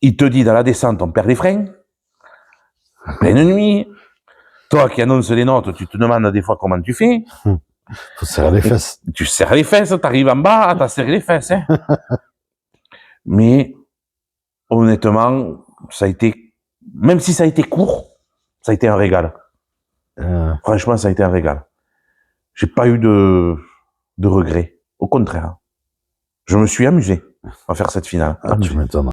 Il te dit dans la descente, on perd les freins, en pleine nuit. Toi qui annonces les notes, tu te demandes des fois comment tu fais. Faut serrer les fesses. Tu serres les fesses, t'arrives en bas, t'as serré les fesses. Hein. Mais honnêtement, ça a été, même si ça a été court, ça a été un régal. Franchement, ça a été un régal. J'ai pas eu de regrets. Au contraire. Je me suis amusé à faire cette finale. Ah, tu m'étonnes.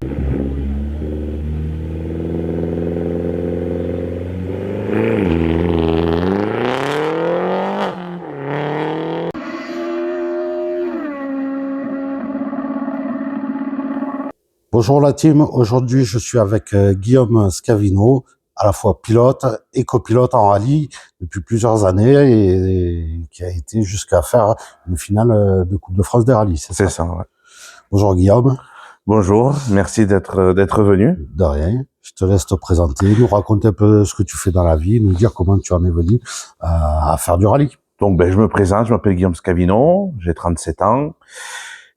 Bonjour la team, aujourd'hui je suis avec Guillaume Scavino, à la fois pilote et copilote en rallye depuis plusieurs années et qui a été jusqu'à faire une finale de Coupe de France des rallyes. C'est ça, ouais. Bonjour Guillaume. Bonjour, merci d'être venu. De rien, je te laisse te présenter, nous raconter un peu ce que tu fais dans la vie, nous dire comment tu en es venu à faire du rallye. Donc je me présente, je m'appelle Guillaume Scavino, j'ai 37 ans.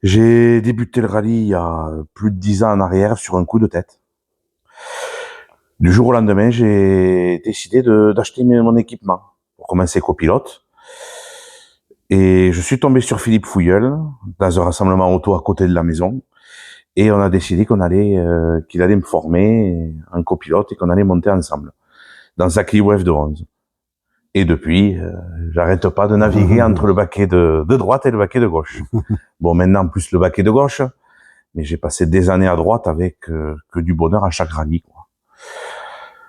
J'ai débuté le rallye il y a plus de 10 ans en arrière sur un coup de tête. Du jour au lendemain, j'ai décidé d'acheter mon équipement pour commencer copilote. Et je suis tombé sur Philippe Fouilleul dans un rassemblement auto à côté de la maison. Et on a décidé qu'il allait me former en copilote et qu'on allait monter ensemble dans sa Clio F211. Et depuis, j'arrête pas de naviguer entre le baquet de droite et le baquet de gauche. Bon, maintenant, plus le baquet de gauche, mais j'ai passé des années à droite avec que du bonheur à chaque rallye, quoi.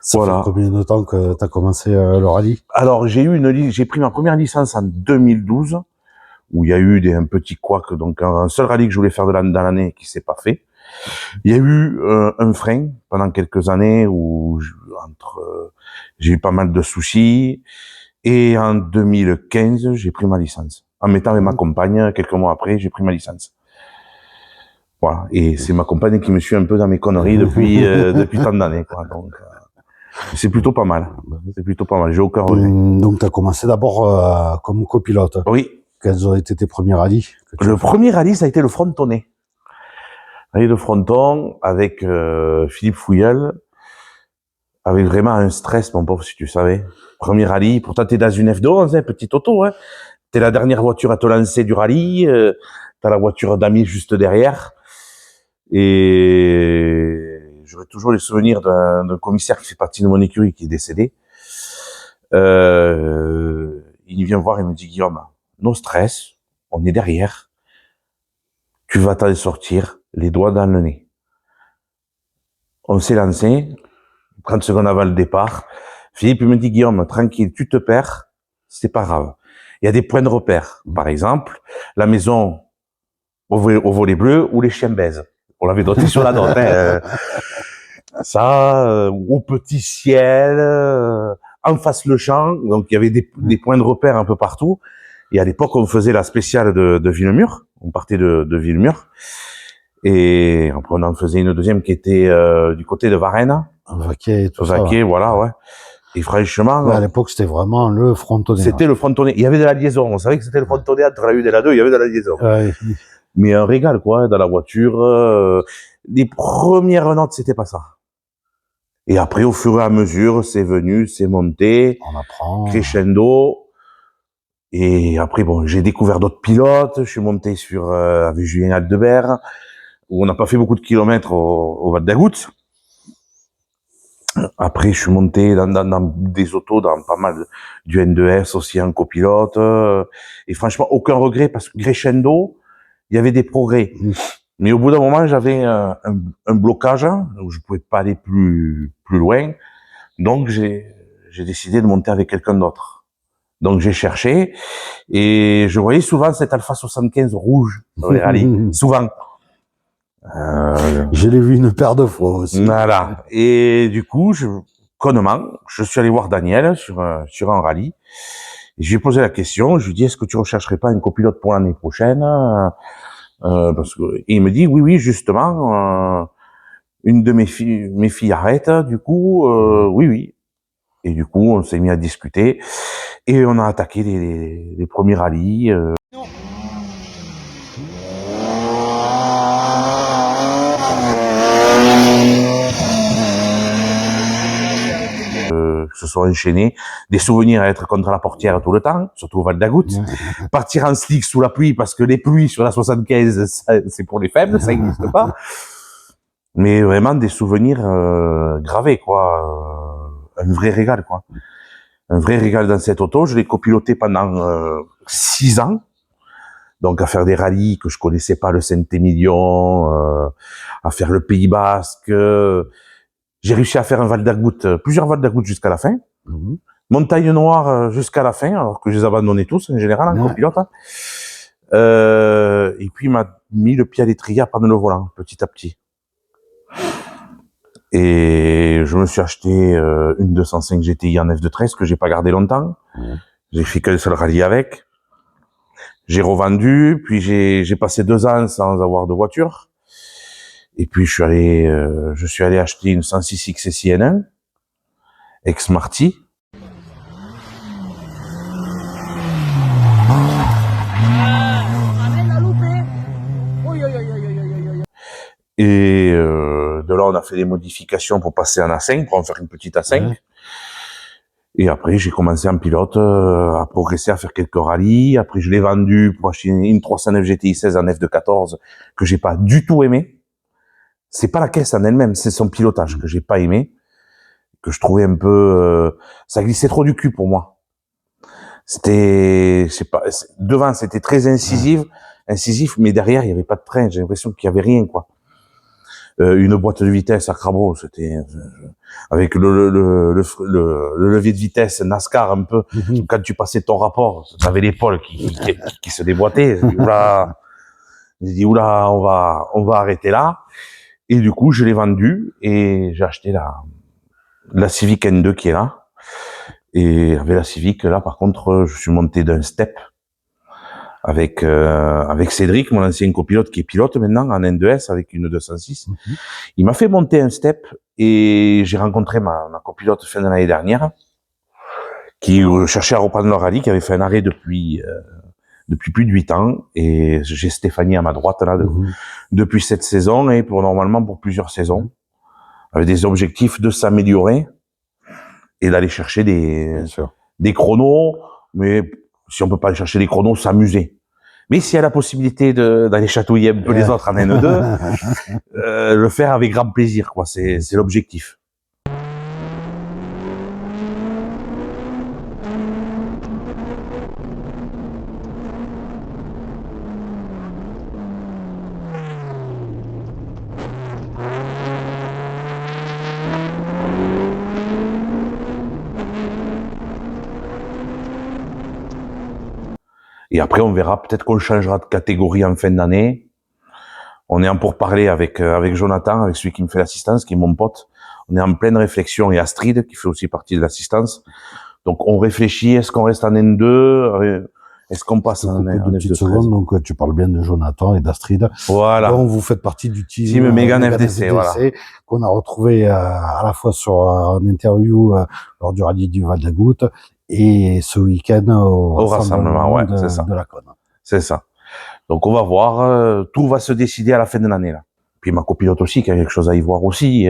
Ça fait combien de temps que tu as commencé le rallye? Alors, j'ai pris ma première licence en 2012, où il y a eu un petit couac, donc un seul rallye que je voulais faire dans l'année qui s'est pas fait. Il y a eu un frein pendant quelques années où j'ai eu pas mal de soucis. Et en 2015, j'ai pris ma licence. En mettant avec ma compagne, quelques mois après, j'ai pris ma licence. Voilà. Et c'est ma compagne qui me suit un peu dans mes conneries depuis tant d'années, quoi. Donc, c'est plutôt pas mal. C'est plutôt pas mal. J'ai aucun regret. Donc, tu as commencé d'abord comme copilote. Oui. Quels ont été tes premiers rallyes? Le premier rallye, ça a été le Frontonnet. Rallye de Fronton avec Philippe Fouilleul, avec vraiment un stress, mon pauvre, si tu savais. Premier rallye, pourtant t'es dans une F211, hein, petite auto, hein. T'es la dernière voiture à te lancer du rallye, t'as la voiture d'amis juste derrière. Et j'aurai toujours les souvenirs d'un commissaire qui fait partie de mon écurie qui est décédé. Il vient me voir et me dit, Guillaume, no stress, on est derrière. Tu vas t'en sortir, les doigts dans le nez. On s'est lancé, 30 secondes avant le départ. Philippe me dit, Guillaume, tranquille, tu te perds, c'est pas grave. Il y a des points de repère. Par exemple, la maison au volet bleu ou les chiens baisent. On l'avait noté sur la note. Hein. Ça, au petit ciel, en face le champ. Donc, il y avait des points de repère un peu partout. Et à l'époque, on faisait la spéciale de Villemur. On partait de Villemur. Et après, on en faisait une deuxième qui était du côté de Varennes. Vaquet et tout ça. Vaquet, voilà, ouais. Et franchement... Ouais, à l'époque, c'était vraiment le Frontonnet. C'était le Frontonnet. Il y avait de la liaison. On savait que c'était le Frontonnet entre la 1 et la 2. Il y avait de la liaison. Ouais. Mais un régal, quoi, dans la voiture. Les premières notes, c'était pas ça. Et après, au fur et à mesure, c'est venu, c'est monté. On apprend. Crescendo. Et après, bon, j'ai découvert d'autres pilotes. Je suis monté avec Julien Aldebert, où on n'a pas fait beaucoup de kilomètres au Val d'Agout. Après, je suis monté dans des autos, dans pas mal du N2S aussi en copilote. Et franchement, aucun regret parce que crescendo, il y avait des progrès. Mais au bout d'un moment, j'avais un blocage où je pouvais pas aller plus loin. Donc, j'ai décidé de monter avec quelqu'un d'autre. Donc, j'ai cherché et je voyais souvent cette Alpha 75 rouge dans les rallyes. Souvent. Je l'ai vu une paire de fois aussi. Voilà. Et du coup, connement, je suis allé voir Daniel sur un rallye. Et je lui ai posé la question. Je lui ai dit, est-ce que tu rechercherais pas un copilote pour l'année prochaine? Parce que, et il me dit, oui, justement, une de mes filles arrête. Du coup, oui. Et du coup, on s'est mis à discuter et on a attaqué les premiers rallyes. se sont enchaînés. Des souvenirs à être contre la portière tout le temps, surtout au Val d'Agout. Partir en slick sous la pluie, parce que les pluies sur la 75, c'est pour les faibles, ça n'existe pas. Mais vraiment des souvenirs gravés, quoi. Un vrai régal, quoi. Un vrai régal dans cette auto. Je l'ai copiloté pendant 6 ans. Donc à faire des rallyes que je connaissais pas, le Saint-Émilion, à faire le Pays Basque. J'ai réussi à faire un Val d'Agout, plusieurs Val d'Agout jusqu'à la fin. Montagne Noire jusqu'à la fin, alors que je les abandonnais tous en général en copilote. Hein. Et puis il m'a mis le pied à l'étrier à prendre le volant, petit à petit. Et je me suis acheté une 205 GTI en F213 que j'ai pas gardé longtemps. J'ai fait qu'un seul rallye avec. J'ai revendu, puis j'ai passé 2 ans sans avoir de voiture. Et puis je suis allé acheter une 106 XSI N1 ex-Marty. Et de là, on a fait des modifications pour passer en A5, pour en faire une petite A5. Et après, j'ai commencé en pilote à progresser, à faire quelques rallyes. Après, je l'ai vendu pour acheter une 309 GTI 16 en F214 que j'ai pas du tout aimé. C'est pas la caisse en elle-même, c'est son pilotage que j'ai pas aimé, que je trouvais un peu, ça glissait trop du cul pour moi. Devant c'était très incisif, mais derrière il y avait pas de train. J'ai l'impression qu'il y avait rien, quoi. Une boîte de vitesse à Crabo, c'était avec le levier de vitesse NASCAR un peu. Quand tu passais ton rapport, t'avais l'épaule qui se déboîtait. J'ai dit oula, on va arrêter là. Et du coup, je l'ai vendu et j'ai acheté la Civic N2 qui est là. Et avec la Civic, là, par contre, je suis monté d'un step avec Cédric, mon ancien copilote qui est pilote maintenant en N2S avec une 206. Il m'a fait monter un step et j'ai rencontré ma copilote fin de l'année dernière qui cherchait à reprendre le rallye, qui avait fait un arrêt depuis plus de 8 ans, et j'ai Stéphanie à ma droite là depuis cette saison et normalement pour plusieurs saisons, avec des objectifs de s'améliorer et d'aller chercher des chronos, mais si on peut pas aller chercher des chronos, s'amuser. Mais s'il y a la possibilité d'aller chatouiller un peu les autres en N2, le faire avec grand plaisir, quoi. C'est l'objectif. Et après, on verra, peut-être qu'on changera de catégorie en fin d'année. On est en pourparlers avec Jonathan, avec celui qui me fait l'assistance, qui est mon pote. On est en pleine réflexion, et Astrid, qui fait aussi partie de l'assistance. Donc, on réfléchit, est-ce qu'on reste en N2? Est-ce qu'on passe en F213? Donc, tu parles bien de Jonathan et d'Astrid. Voilà. Donc, vous faites partie du team Mégane FDC, voilà. Qu'on a retrouvé à la fois sur une interview lors du rallye du Val d'Agout et ce week-end au rassemblement de la Cône. C'est ça. Donc on va voir, tout va se décider à la fin de l'année là. Puis ma copilote aussi, qui a quelque chose à y voir aussi.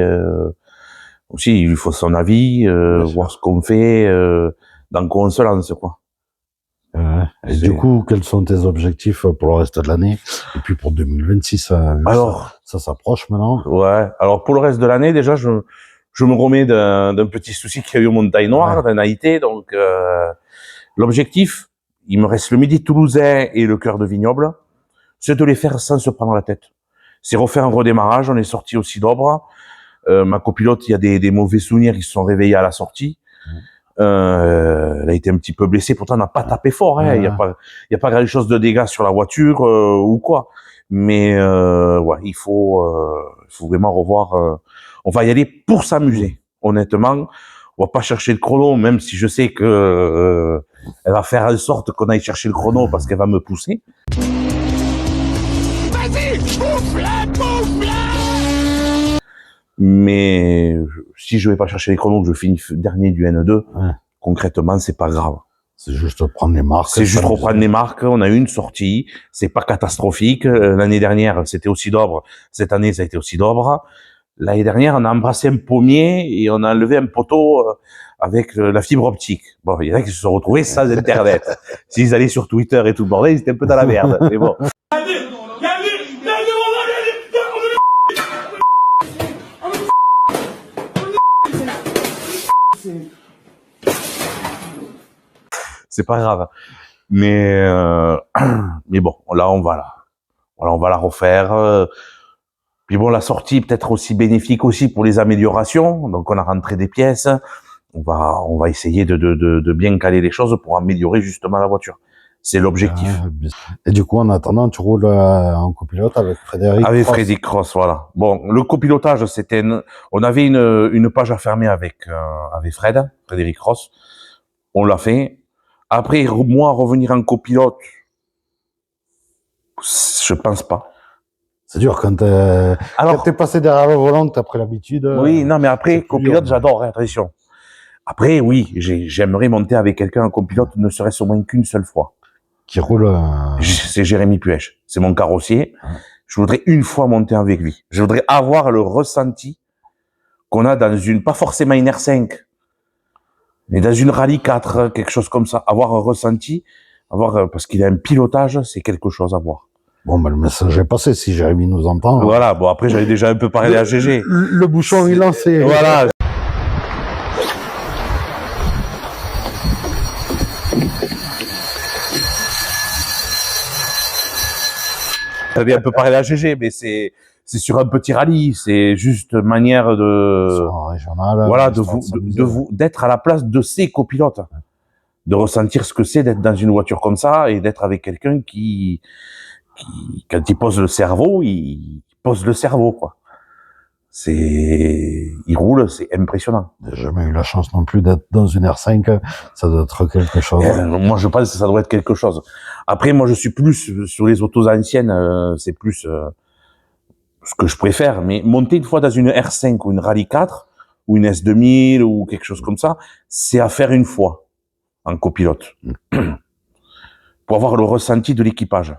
Aussi, il lui faut son avis, voir ce qu'on fait, dans quoi on se lance, quoi. Et du coup, quels sont tes objectifs pour le reste de l'année et puis pour 2026? Alors, ça s'approche maintenant. Ouais. Alors pour le reste de l'année, déjà, je me remets d'un petit souci qu'il y a eu au Montagne Noire, d'un AIT. Donc l'objectif, il me reste le Midi Toulousain et le Cœur de Vignoble, c'est de les faire sans se prendre la tête. C'est refaire un redémarrage. On est sorti aussi d'Obre. Ma copilote, il y a des mauvais souvenirs qui se sont réveillés à la sortie. Elle a été un petit peu blessée, pourtant on n'a pas tapé fort, hein. Il y a pas grand chose de dégâts sur la voiture ou quoi. Mais ouais, il faut vraiment revoir. On va y aller pour s'amuser. Honnêtement, on va pas chercher le chrono, même si je sais que elle va faire en sorte qu'on aille chercher le chrono parce qu'elle va me pousser. Vas-y, bouffe-la. Mais si je vais pas chercher les chronos, que je finis dernier du N2, concrètement, c'est pas grave. C'est juste prendre les marques. C'est juste reprendre les marques. On a eu une sortie. C'est pas catastrophique. L'année dernière, c'était aussi d'Obre. Cette année, ça a été aussi d'Obre. L'année dernière, on a embrassé un pommier et on a enlevé un poteau avec la fibre optique. Bon, il y en a qui se sont retrouvés sans Internet. S'ils allaient sur Twitter et tout le bordel, ils étaient un peu dans la merde. Mais bon. C'est pas grave. Mais bon, là, on va là. Voilà, on va la refaire. Puis bon, la sortie peut-être aussi bénéfique aussi pour les améliorations. Donc, on a rentré des pièces. On va essayer de bien caler les choses pour améliorer justement la voiture. C'est l'objectif. Et du coup, en attendant, tu roules en copilote avec Frédéric Avec Cross. Frédéric Cross, voilà. Bon, le copilotage, on avait une page à fermer avec Frédéric Cross. On l'a fait. Après, moi, revenir en copilote, je pense pas. C'est dur quand t'es passé derrière le volant, que t'as pris l'habitude. Oui, non, mais après, copilote, dur, j'adore, attention. Après, oui, j'aimerais monter avec quelqu'un en copilote, ne serait-ce au moins qu'une seule fois. Qui roule. C'est Jérémy Puech. C'est mon carrossier. Je voudrais une fois monter avec lui. Je voudrais avoir le ressenti qu'on a dans pas forcément une R5, mais dans une Rallye 4, quelque chose comme ça. Avoir un ressenti, parce qu'il a un pilotage, c'est quelque chose à voir. Bon, ben, le message est passé, si Jérémy nous entend. Voilà, bon, après, j'avais déjà un peu parlé à GG. Le bouchon est lancé. Voilà. J'avais un peu parlé à GG, mais c'est sur un petit rallye, c'est juste manière de, Régional, voilà, d'être à la place de ces copilotes. De ressentir ce que c'est d'être dans une voiture comme ça et d'être avec quelqu'un qui, quand il pose le cerveau, il pose le cerveau, quoi. Il roule, c'est impressionnant. J'ai jamais eu la chance non plus d'être dans une R5, ça doit être quelque chose. Moi, je pense que ça doit être quelque chose. Après, moi, je suis plus sur les autos anciennes, c'est plus ce que je préfère. Mais monter une fois dans une R5 ou une Rallye 4 ou une S2000 ou quelque chose comme ça, c'est à faire une fois en copilote pour avoir le ressenti de l'équipage.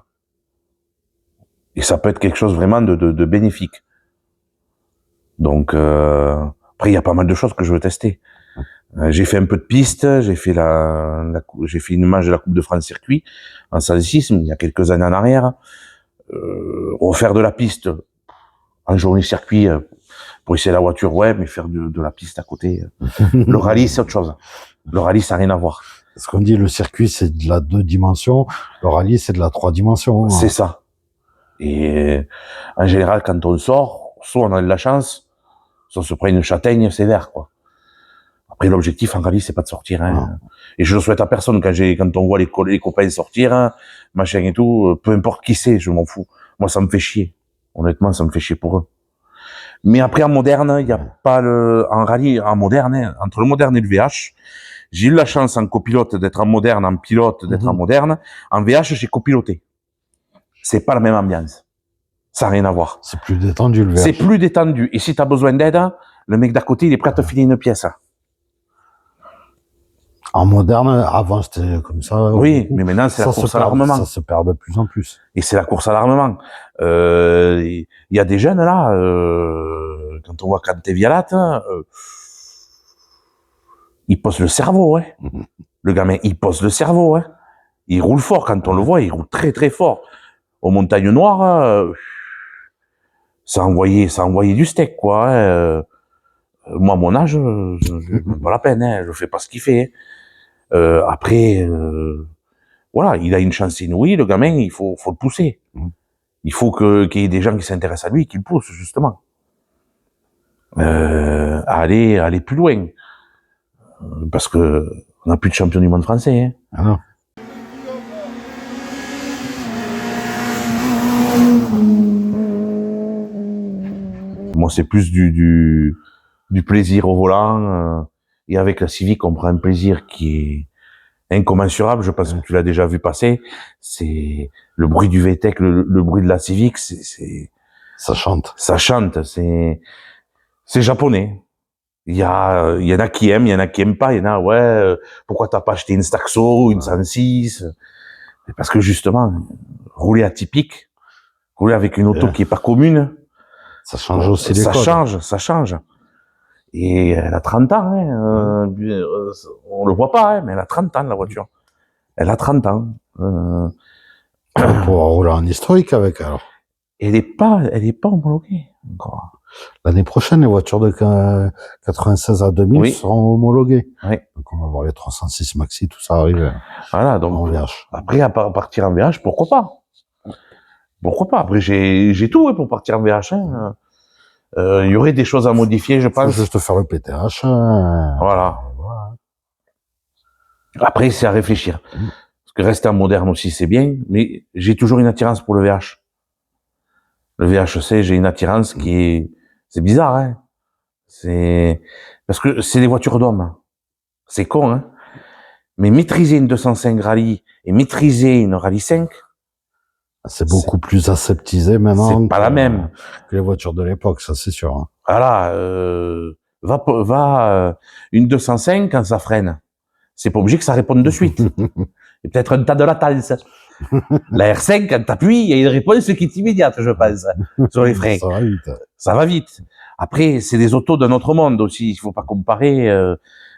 Et ça peut être quelque chose vraiment de bénéfique. Donc après, il y a pas mal de choses que je veux tester. J'ai fait un peu de piste, j'ai fait j'ai fait une manche de la Coupe de France circuit en 106 il y a quelques années en arrière. Refaire de la piste en journée circuit pour essayer la voiture, ouais, mais faire de la piste à côté. Le rallye, c'est autre chose. Le rallye, ça n'a rien à voir. Ce qu'on dit, le circuit, c'est de la 2 dimensions. Le rallye, c'est de la 3 dimensions. C'est ça. Et en général, quand on sort, soit on a de la chance, soit on se prend une châtaigne, c'est vert, quoi. Après, l'objectif en rallye, c'est pas de sortir. Hein. Et je le souhaite à personne quand on voit les copains sortir, hein, machin et tout, peu importe qui c'est, je m'en fous. Moi, ça me fait chier. Honnêtement, ça me fait chier pour eux. Mais après, en moderne, il n'y a pas en rallye, en moderne, hein, entre le moderne et le VH, j'ai eu la chance en copilote d'être en moderne, en pilote d'être en moderne. En VH, j'ai copiloté. C'est pas la même ambiance. Ça n'a rien à voir. C'est plus détendu, le VH. C'est plus détendu. Et si tu as besoin d'aide, le mec d'à côté, il est prêt à te filer une pièce. En moderne, avant, c'était comme ça. Oui, mais maintenant, c'est la course à l'armement. Ça se perd de plus en plus. Et c'est la course à l'armement. Il y a des jeunes, là, quand on voit Canté Vialat, il pose le cerveau, ouais. Le gamin, il pose le cerveau, ouais. Il roule fort, quand on le voit, il roule très très fort. Aux montagnes noires, ça envoyait du steak, quoi. Moi, à mon âge, pas la peine, hein, je fais pas ce qu'il fait. Après, voilà, il a une chance inouïe, le gamin, il faut le pousser. Il faut qu'il y ait des gens qui s'intéressent à lui, qui le poussent, justement. À aller plus loin. Parce que on n'a plus de champion du monde français, hein. Ah non. Moi, c'est plus du plaisir au volant. Et avec la Civic, on prend un plaisir qui est incommensurable. Je pense que tu l'as déjà vu passer. C'est le bruit du VTEC, le bruit de la Civic, ça chante. Ça chante. C'est japonais. Il y en a qui aiment, il y en a qui aiment pas. Il y en a, ouais, pourquoi t'as pas acheté une Staxo, une 106? Parce que justement, rouler atypique, rouler avec une auto qui est pas commune, Ça change aussi les Ça codes. change, ça change. Et elle a 30 ans, hein, on le voit pas, hein, mais elle a 30 ans, la voiture. Elle a 30 ans. On va pouvoir rouler en historique avec, alors. Elle est pas homologuée encore. L'année prochaine, les voitures de 96 à 2000 Oui. seront homologuées. Oui. Donc, on va voir les 306 Maxi, tout ça arriver. Voilà, En donc, VH. après, à partir en VH, pourquoi pas? Pourquoi pas? Après, j'ai tout, hein, pour partir en VH, hein. Il y aurait des choses à modifier, je Faut pense. juste faire le PTH. Voilà. Après, c'est à réfléchir. Parce que rester en moderne aussi, c'est bien, mais j'ai toujours une attirance pour le VH. Le VHC, j'ai une attirance qui est, c'est bizarre, hein. C'est, parce que c'est des voitures d'hommes. C'est con, hein. Mais maîtriser une 205 Rallye et maîtriser une Rallye 5, C'est beaucoup plus aseptisé maintenant. c'est pas la même. Que les voitures de l'époque, ça c'est sûr. Hein. Voilà, une 205 quand ça freine. C'est pas obligé que ça réponde de suite. Et peut-être un tas de latence. La R5, quand t'appuies, il y a une réponse qui est immédiate, je pense, sur les freins. Ça va vite. Ça va vite. Après, c'est des autos d'un autre monde aussi. Il faut pas comparer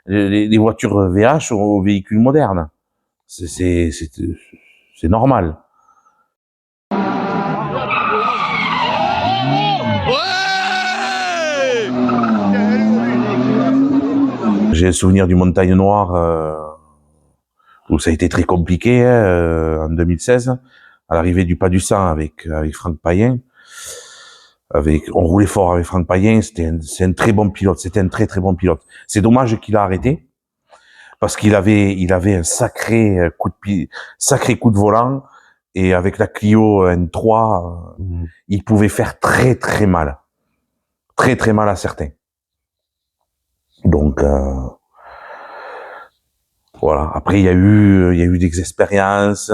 les voitures VH aux véhicules modernes. C'est normal. J'ai un souvenir du Montagne Noire où ça a été très compliqué en 2016, à l'arrivée du Pas du Sang avec Franck Payen. On roulait fort avec Franck Payen, c'est un très bon pilote, c'était un très très bon pilote. C'est dommage qu'il a arrêté parce qu'il avait un sacré coup de volant, et avec la Clio N3, il pouvait faire très très mal à certains. Donc voilà. Après, il y a eu des expériences.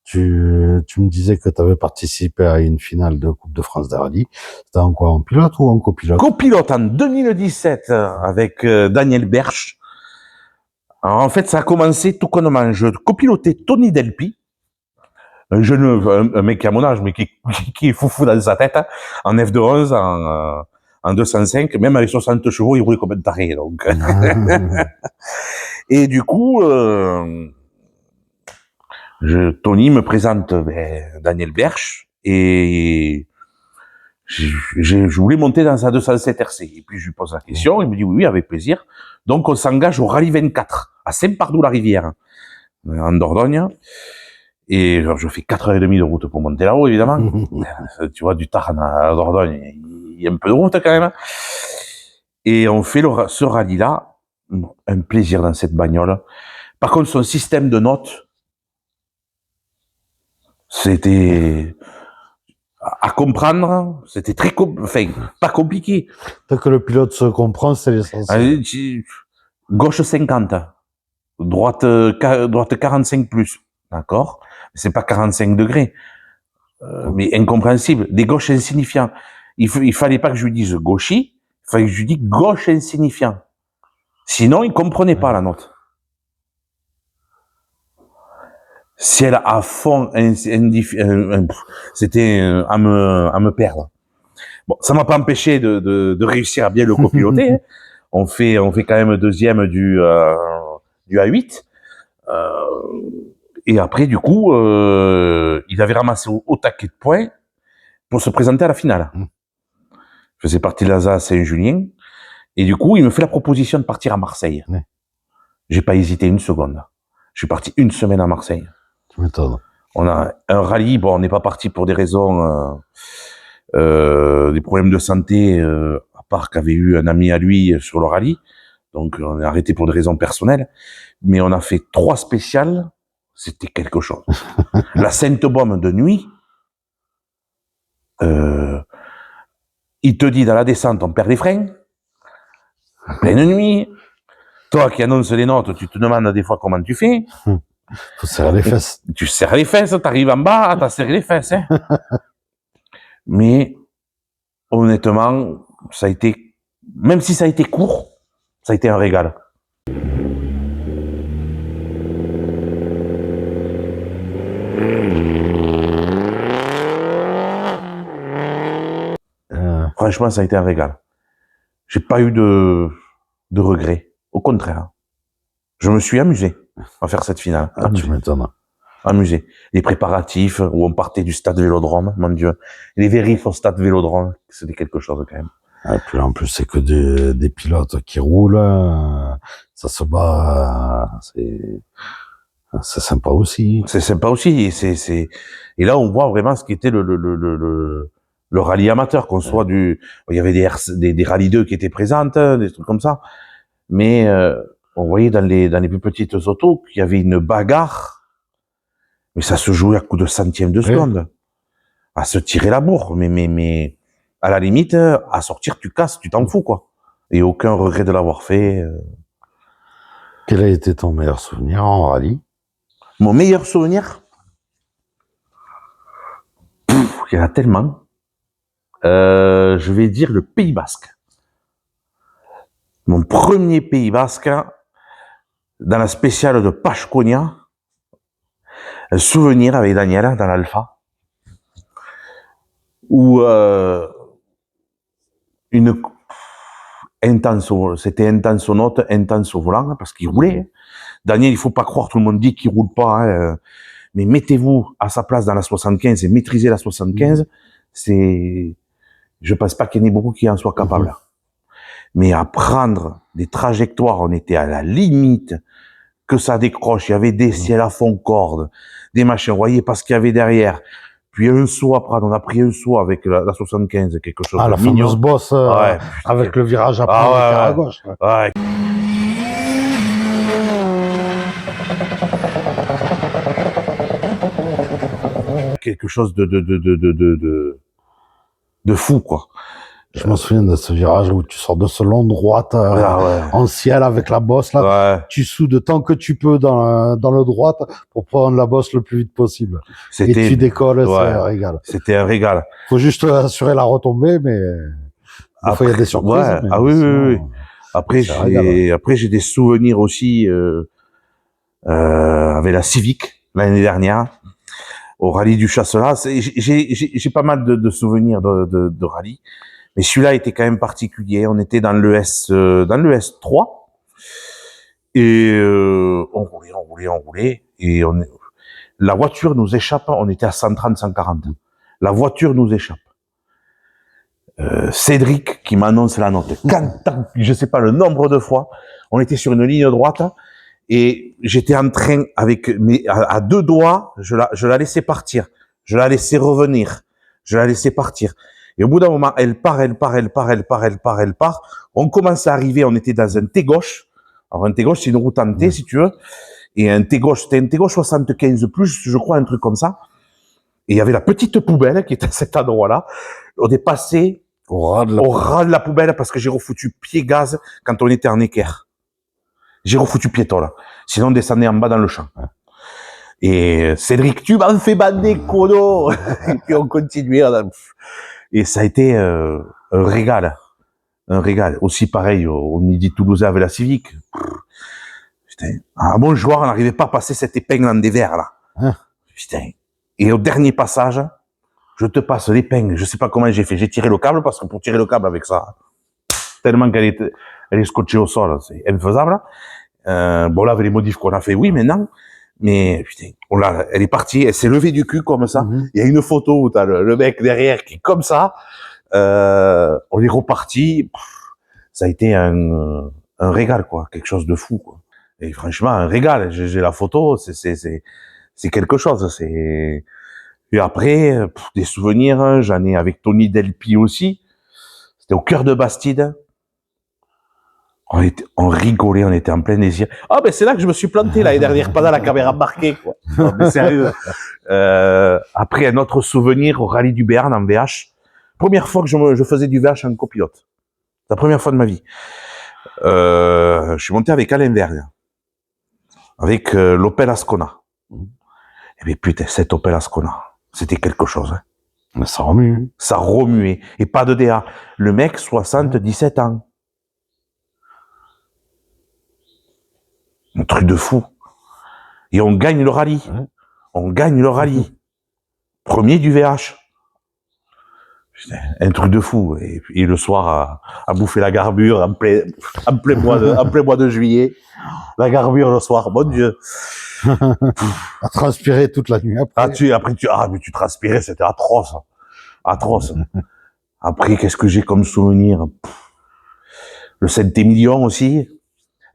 Tu me disais que tu avais participé à une finale de Coupe de France de rallye. C'était en quoi, en pilote ou en copilote? Copilote en 2017 avec Daniel Berch. Alors, en fait, ça a commencé tout connement. Je copilotais Tony Delpy, un mec qui a mon âge, mais qui est foufou dans sa tête, hein, en F211, en 205, même avec 60 chevaux, il roulait comme un taré. Donc. Et du coup, Tony me présente Daniel Berch, et je voulais monter dans sa 207 RC. Et puis je lui pose la question, il me dit oui, avec plaisir. Donc on s'engage au Rallye 24, à Saint-Pardoux-la-Rivière, en Dordogne. Et alors, je fais 4h30 de route pour monter là-haut, évidemment. Tu vois, du Tarn à la Dordogne, il y a un peu de route quand même. Et on fait ce rallye-là, un plaisir dans cette bagnole. Par contre, son système de notes, c'était à comprendre, c'était pas compliqué. Tant que le pilote se comprend, c'est l'essentiel. Gauche 50, droite 45 plus, d'accord? C'est pas 45 degrés, mais incompréhensible. Des gauches insignifiants. Il fallait pas que je lui dise gauchis, il fallait que je lui dise gauche insignifiant. Sinon, il comprenait pas la note. Si elle à fond, c'était à me perdre. Bon, ça m'a pas empêché de réussir à bien le copiloter. Hein. On fait quand même deuxième du A8. Et après, du coup, il avait ramassé au taquet de points pour se présenter à la finale. Je faisais partie de l'ASA Saint-Julien. Et du coup, il me fait la proposition de partir à Marseille. J'ai pas hésité une seconde. Je suis parti une semaine à Marseille. Tu m'étonnes. On a un rallye, bon, on n'est pas parti pour des raisons, des problèmes de santé, à part qu'avait eu un ami à lui sur le rallye. Donc, on est arrêté pour des raisons personnelles. Mais on a fait 3 spéciales. C'était quelque chose. La Sainte-Baume de nuit, il te dit dans la descente, on perd les freins. Pleine nuit. Toi qui annonces les notes, tu te demandes des fois comment tu fais. Faut serrer les fesses. Tu serres les fesses, t'arrives en bas, t'as serré les fesses. Hein. Mais, honnêtement, ça a été, même si ça a été court, ça a été un régal. franchement, ça a été un régal. J'ai pas eu de regrets. Au contraire. Je me suis amusé à faire cette finale. Ah, tu m'étonnes. Amusé. Les préparatifs, où on partait du stade Vélodrome, mon Dieu. Les vérifs au stade Vélodrome, c'était quelque chose quand même. Et puis en plus, c'est que des pilotes qui roulent, ça se bat, c'est sympa aussi. C'est sympa aussi. Et là, on voit vraiment ce qu'était le rallye amateur, qu'on soit il y avait des rallyes 2 qui étaient présentes, des trucs comme ça. Mais, on voyait dans les plus petites autos qu'il y avait une bagarre, mais ça se jouait à coups de centièmes de seconde. À se tirer la bourre, mais, à la limite, à sortir, tu casses, tu t'en fous, quoi. Et aucun regret de l'avoir fait. Quel a été ton meilleur souvenir en rallye? Mon meilleur souvenir? Il y en a tellement. Je vais dire le Pays Basque. Mon premier Pays Basque, dans la spéciale de Pachkonia, un souvenir avec Daniel dans l'Alpha, où c'était intense au note, intense au volant, parce qu'il roulait. Daniel, il faut pas croire, tout le monde dit qu'il roule pas, hein, mais mettez-vous à sa place dans la 75 et maîtrisez la 75, je pense pas qu'il y en ait beaucoup qui en soient capables. Mais à prendre des trajectoires, on était à la limite que ça décroche, il y avait des ciels à fond corde, des machins, vous voyez, parce qu'il y avait derrière. Puis un saut à prendre, on a pris un saut avec la 75, quelque chose de la mignon. fameuse bosse, ouais, avec le virage à prendre à gauche. Ouais. Quelque chose de fou, quoi. Je me souviens de ce virage où tu sors de ce long droite en ciel avec la bosse là. Ouais. Tu soudes tant que tu peux dans le droite pour prendre la bosse le plus vite possible. Et tu décolles, c'est un régal. C'était un régal. Faut juste assurer la retombée, mais des fois il y a des surprises. Ouais. Mais ah oui, sinon, oui. Après j'ai des souvenirs aussi avec la Civic l'année dernière au rallye du Chasselas. J'ai pas mal de souvenirs de rallye. Mais celui-là était quand même particulier. On était dans le S3 et on roulait et la voiture nous échappe. On était à 130, 140. La voiture nous échappe. Cédric qui m'annonce la note. Je sais pas le nombre de fois. On était sur une ligne droite et j'étais en train à deux doigts. Je la laissais partir. Je la laissais revenir. Je la laissais partir. Et au bout d'un moment, elle part. On commence à arriver, on était dans un T-gauche. Alors un T-gauche, c'est une route en T, si tu veux. Et un T-gauche, c'était un T-gauche 75+, je crois, un truc comme ça. Et il y avait la petite poubelle qui était à cet endroit-là. On est passé au ras de la poubelle parce que j'ai refoutu pied gaz quand on était en équerre. J'ai refoutu piéton, là. Sinon, on descendait en bas dans le champ. Et Cédric, tu m'en fais bander, cono. Et puis on continuait. Et ça a été un régal. Un régal. Aussi pareil au Midi Toulousain avec la Civic. Putain. Un bon joueur, on n'arrivait pas à passer cette épingle en dévers, là. Putain. Et au dernier passage, je te passe l'épingle. Je sais pas comment j'ai fait. J'ai tiré le câble parce que pour tirer le câble avec ça, tellement qu'elle est scotchée au sol, c'est infaisable. Bon, là, avec les modifs qu'on a fait, oui, maintenant. Mais, putain, elle est partie, elle s'est levée du cul comme ça. Il y a une photo où t'as le mec derrière qui est comme ça. On est reparti. Ça a été un régal, quoi. Quelque chose de fou, quoi. Et franchement, un régal. J'ai la photo, c'est quelque chose. Et après, des souvenirs, j'en ai avec Tony Delpy aussi. C'était au cœur de Bastide. On rigolait, on était en plein désir. Ah, ben, c'est là que je me suis planté l'année dernière, pas dans la caméra marquée, quoi. Non, mais sérieux. Après, un autre souvenir au rallye du Béarn en VH. Première fois que je faisais du VH en copilote. La première fois de ma vie. Je suis monté avec Alain Vergne. Avec l'Opel Ascona. Et bien, putain, cet Opel Ascona, c'était quelque chose, hein. Mais ça remue. Ça remuait. Et pas de DA. Le mec, 77 ans. Un truc de fou. Et on gagne le rallye. On gagne le rallye. Premier du VH. Putain, un truc de fou. Et le soir, à bouffer la garbure en plein mois de juillet. La garbure le soir, mon Dieu. À transpirer toute la nuit après. Mais tu transpirais, c'était atroce. Atroce. Après, qu'est-ce que j'ai comme souvenir? Le Saint-Émilion aussi.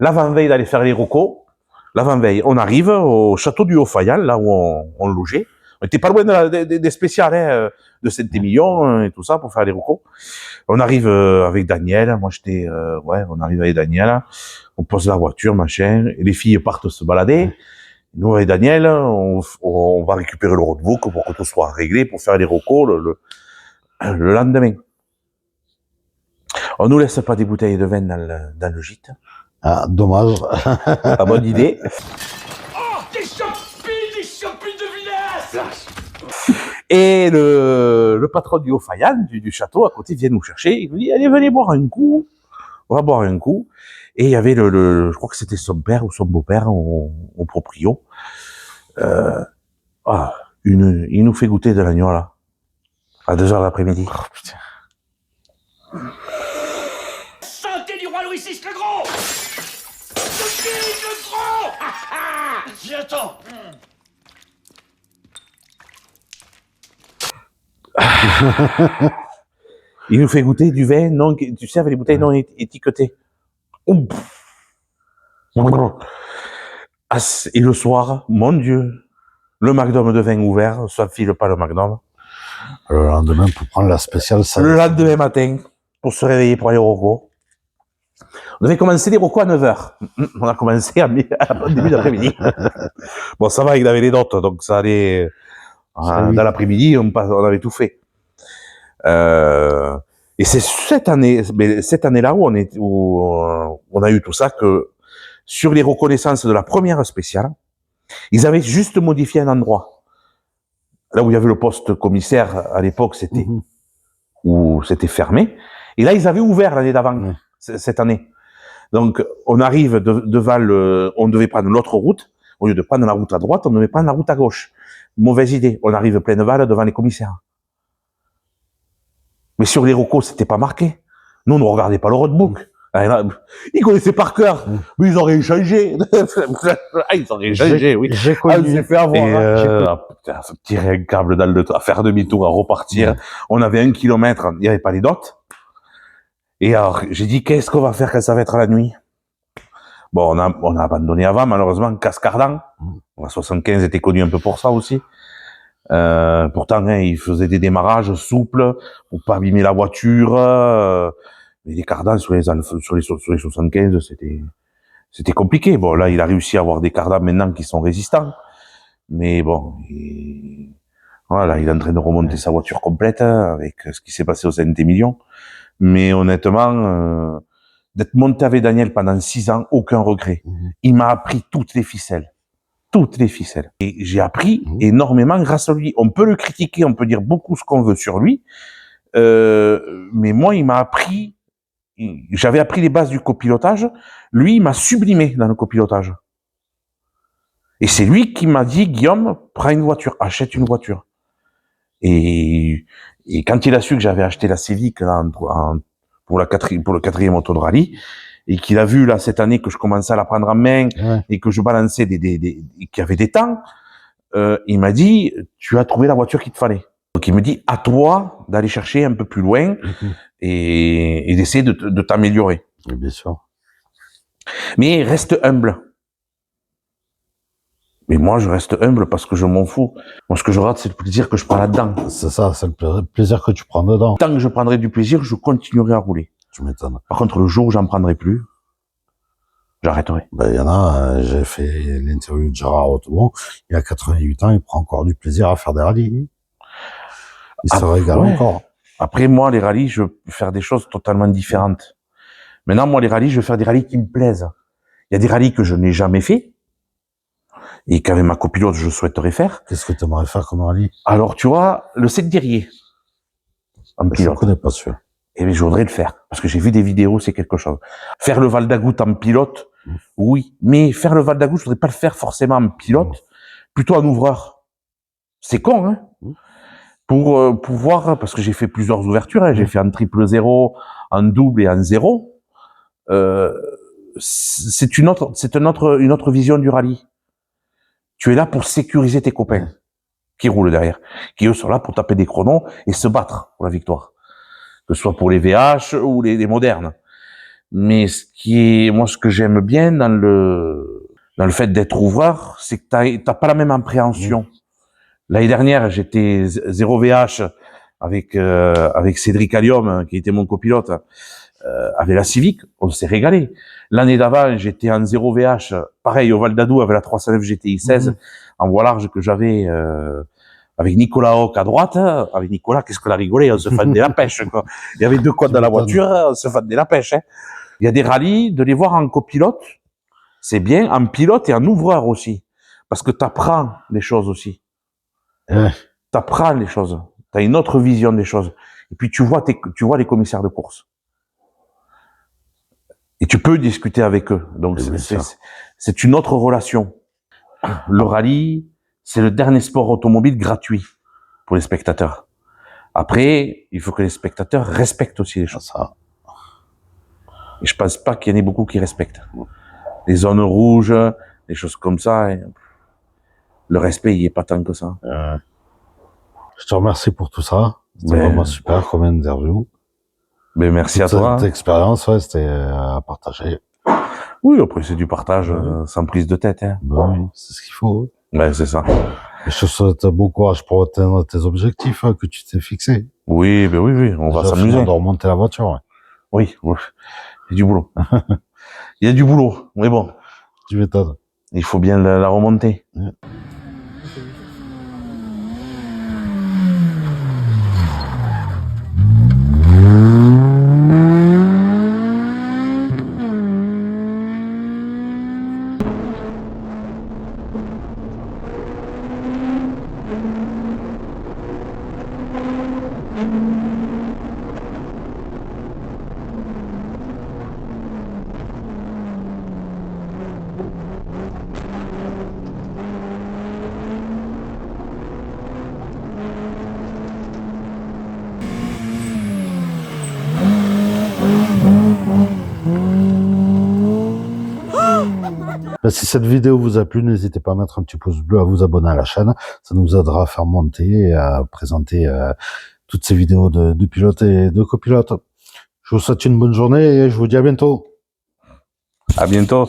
L'avant-veille d'aller faire les rocos. L'avant-veille, on arrive au château du Haut-Fayal, là où on logeait. On était pas loin des spéciales, hein, de Saint-Émilion et tout ça pour faire les rocos. On arrive avec Daniel. Moi, on arrive avec Daniel. On pose la voiture, machin. Et les filles partent se balader. Nous, avec Daniel, on va récupérer le roadbook pour que tout soit réglé pour faire les rocos le lendemain. On nous laisse pas des bouteilles de vin dans le gîte. Ah, dommage. Pas bonne idée. Oh, des champis de vinasse. Et le patron du Haut-Fayal, du château à côté, vient nous chercher. Il nous dit, allez, venez boire un coup. On va boire un coup. Et il y avait je crois que c'était son père ou son beau-père au proprio. Il nous fait goûter de l'agneau, là. À 2h de l'après-midi. Oh, putain. Santé du roi Louis VI le Gros. Le Gros. Viens-t'en. Il nous fait goûter du vin non, tu sais, avec les bouteilles non étiquetées. Et le soir, mon Dieu, le magnum de vin ouvert, ça file pas le magnum. Le lendemain, pour prendre la spéciale, ça. Le lendemain matin, pour se réveiller pour aller au rocos. On devait commencer les rocos à 9h. On a commencé à début d'après-midi. Bon, ça va, il avait les notes, donc ça allait. Dans l'après-midi, on avait tout fait. Et c'est cette année-là où on a eu tout ça, que sur les reconnaissances de la première spéciale, ils avaient juste modifié un endroit. Là où il y avait le poste commissaire à l'époque, où c'était fermé. Et là, ils avaient ouvert l'année d'avant, cette année. Donc, on arrive devant on devait prendre l'autre route. Au lieu de prendre la route à droite, on devait prendre la route à gauche. Mauvaise idée. On arrive pleine balle devant les commissaires. Mais sur les rocos, c'était pas marqué. Nous, on ne regardait pas le roadbook. Ils connaissaient par cœur. Mais ils auraient changé. Ils auraient changé, oui. J'ai connu. On s'est fait avoir. Putain, tirer un câble dans le toit, à faire demi-tour, à repartir. On avait 1 kilomètre, il n'y avait pas les dots. Et alors, j'ai dit, qu'est-ce qu'on va faire quand ça va être la nuit? Bon, on a abandonné avant, malheureusement, Cascardan. La 75 était connu un peu pour ça aussi. Pourtant, hein, il faisait des démarrages souples pour pas abîmer la voiture. Mais les cardans sur les 75, c'était compliqué. Bon, là, il a réussi à avoir des cardans maintenant qui sont résistants. Mais bon, voilà, il est en train de remonter sa voiture complète avec ce qui s'est passé au Saint-Émilion. Mais honnêtement, d'être monté avec Daniel pendant 6 ans, aucun regret. Il m'a appris toutes les ficelles. Toutes les ficelles. Et j'ai appris énormément grâce à lui. On peut le critiquer, on peut dire beaucoup ce qu'on veut sur lui. Mais moi, il m'a appris, j'avais appris les bases du copilotage. Lui, il m'a sublimé dans le copilotage. Et c'est lui qui m'a dit, Guillaume, prends une voiture, achète une voiture. Et quand il a su que j'avais acheté la Civic là, pour le 4e auto de rallye, et qu'il a vu là cette année que je commençais à la prendre en main et que je balançais qu'il y avait des temps, il m'a dit, tu as trouvé la voiture qu'il te fallait. Donc il me dit, à toi d'aller chercher un peu plus loin et d'essayer de t'améliorer. Bien sûr. Mais reste humble. Mais moi, je reste humble parce que je m'en fous. Moi, ce que je rate, c'est le plaisir que je prends là-dedans. C'est ça, c'est le plaisir que tu prends dedans. Tant que je prendrai du plaisir, je continuerai à rouler. Tu m'étonnes. Par contre, le jour où j'en prendrai plus, j'arrêterai. Ben, il y en a, j'ai fait l'interview de Gérard Automont, il a 88 ans, il prend encore du plaisir à faire des rallyes. Il se régale encore. Après, moi, les rallyes, je veux faire des choses totalement différentes. Maintenant, moi, les rallyes, je veux faire des rallyes qui me plaisent. Il y a des rallyes que je n'ai jamais fait et qu'avec ma copilote, je souhaiterais faire. Qu'est-ce que tu aimerais faire comme rallye? Alors, tu vois, le 7 Dirier, en pilote. Je ne connais pas sûr. Eh bien, je voudrais le faire. Parce que j'ai vu des vidéos, c'est quelque chose. Faire le Val d'Agout en pilote, oui. Mais faire le Val d'Agout, je voudrais pas le faire forcément en pilote, plutôt en ouvreur. C'est con, hein? pour voir, parce que j'ai fait plusieurs ouvertures, hein, j'ai fait en triple 0, en double et en 0. C'est une autre vision du rallye. Tu es là pour sécuriser tes copains qui roulent derrière, qui eux sont là pour taper des chronos et se battre pour la victoire, que ce soit pour les VH ou les modernes. Mais ce que j'aime bien dans le fait d'être ouvreur, c'est que t'as pas la même appréhension. L'année dernière, j'étais 0 VH avec Cédric Allium, qui était mon copilote, avec la Civic, on s'est régalé. L'année d'avant, j'étais en 0 VH, pareil, au Val d'Adou, avec la 309 GTI 16, en voie large que j'avais, avec Nicolas Hoc à droite. Avec Nicolas, qu'est-ce qu'on a rigolé, on se fendait la pêche, quoi. Il y avait 2 quads dans la voiture, on se fendait la pêche, hein. Il y a des rallyes, de les voir en copilote, c'est bien, en pilote et en ouvreur aussi. Parce que t'apprends les choses aussi. T'apprends les choses. T'as une autre vision des choses. Et puis tu vois les commissaires de course. Et tu peux discuter avec eux. Donc c'est une autre relation. Le rallye, c'est le dernier sport automobile gratuit pour les spectateurs. Après, il faut que les spectateurs respectent aussi les choses. Et je pense pas qu'il y en ait beaucoup qui respectent. Les zones rouges, les choses comme ça, le respect, il est pas tant que ça. Je te remercie pour tout ça. C'était vraiment super comme interview. Mais merci à toi. Cette expérience, c'était à partager. Oui, après c'est du partage sans prise de tête. Hein. Ben oui, c'est ce qu'il faut. Ouais, c'est ça. Et je te souhaite bon courage pour atteindre tes objectifs que tu t'es fixés. Oui, on va s'amuser. De remonter la voiture. Oui, il y a du boulot. Il y a du boulot, mais bon. Tu m'étonnes. Il faut bien la remonter. Si cette vidéo vous a plu, n'hésitez pas à mettre un petit pouce bleu, à vous abonner à la chaîne. Ça nous aidera à faire monter et à présenter toutes ces vidéos de pilotes et de copilotes. Je vous souhaite une bonne journée et je vous dis à bientôt. À bientôt.